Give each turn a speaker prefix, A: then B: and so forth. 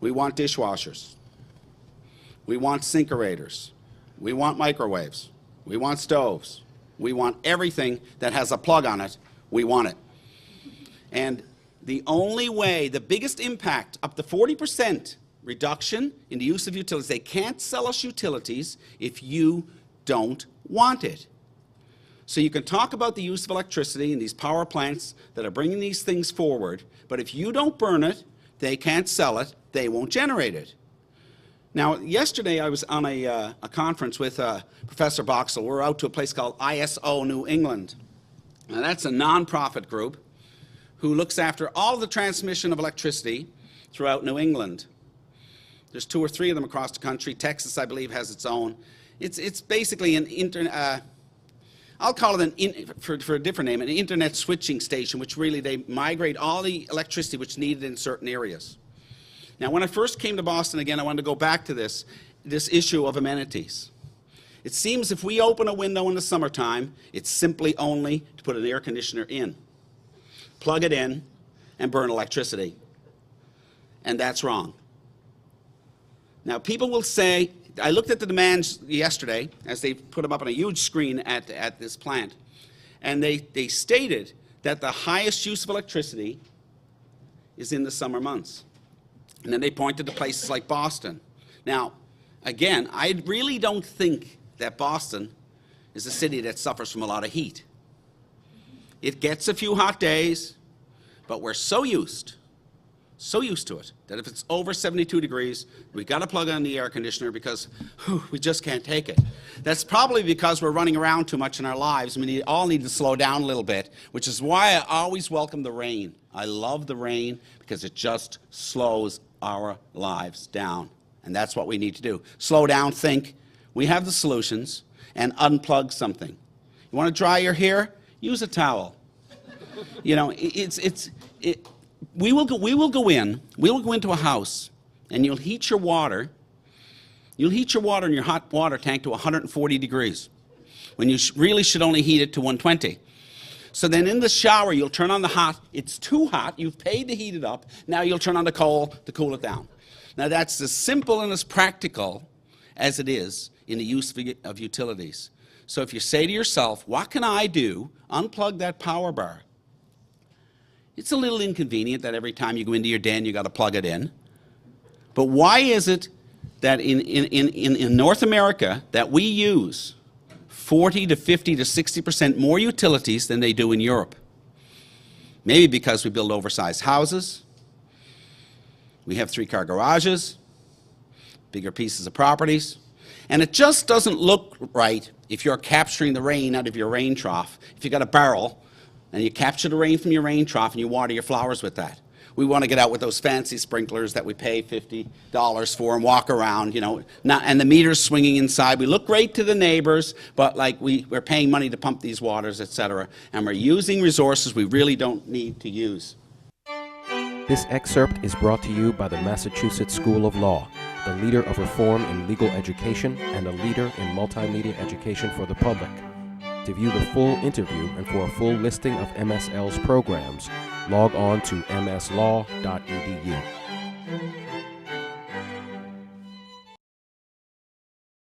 A: We want dishwashers. We want sinkerators. We want microwaves. We want stoves. We want everything that has a plug on it. We want it. And the only way, the biggest impact, up to 40% reduction in the use of utilities, they can't sell us utilities if you don't want it. So you can talk about the use of electricity in these power plants that are bringing these things forward, but if you don't burn it, they can't sell it, they won't generate it. Now, yesterday I was on a conference with Professor Boxall. We're out to a place called ISO New England. Now, that's a nonprofit group who looks after all the transmission of electricity throughout New England. There's 2 or 3 of them across the country. Texas, I believe, has its own. It's basically an I'll call it, for a different name, an internet switching station, which really they migrate all the electricity which needed in certain areas. Now, when I first came to Boston, again, I wanted to go back to this issue of amenities. It seems if we open a window in the summertime, it's simply only to put an air conditioner in, plug it in, and burn electricity. And that's wrong. Now, people will say, I looked at the demands yesterday as they put them up on a huge screen at this plant, and they stated that the highest use of electricity is in the summer months. And then they pointed to places like Boston. Now, again, I really don't think that Boston is a city that suffers from a lot of heat. It gets a few hot days, but we're so used to it that if it's over 72 degrees, we've got to plug on the air conditioner because we just can't take it. That's probably because we're running around too much in our lives. We all need to slow down a little bit, which is why I always welcome the rain. I love the rain because it just slows our lives down. And that's what we need to do. Slow down, think. We have the solutions, and unplug something. You want to dry your hair? Use a towel. You know, we will go into a house, and you'll heat your water. You'll heat your water in your hot water tank to 140 degrees, when you really should only heat it to 120. So then in the shower, you'll turn on the hot. It's too hot. You've paid to heat it up. Now you'll turn on the cold to cool it down. Now that's as simple and as practical as it is in the use of utilities. So if you say to yourself, what can I do? Unplug that power bar. It's a little inconvenient that every time you go into your den, you got to plug it in. But why is it that in North America that we use 40 to 50 to 60% more utilities than they do in Europe? Maybe because we build oversized houses, we have 3-car garages, bigger pieces of properties, and it just doesn't look right if you're capturing the rain out of your rain trough. If you got a barrel and you capture the rain from your rain trough and you water your flowers with that. We want to get out with those fancy sprinklers that we pay $50 for and walk around, you know, and the meter's swinging inside. We look great to the neighbors, but like we're paying money to pump these waters, etc. And we're using resources we really don't need to use.
B: This excerpt is brought to you by the Massachusetts School of Law, the leader of reform in legal education and a leader in multimedia education for the public. To view the full interview and for a full listing of MSL's programs, log on to mslaw.edu.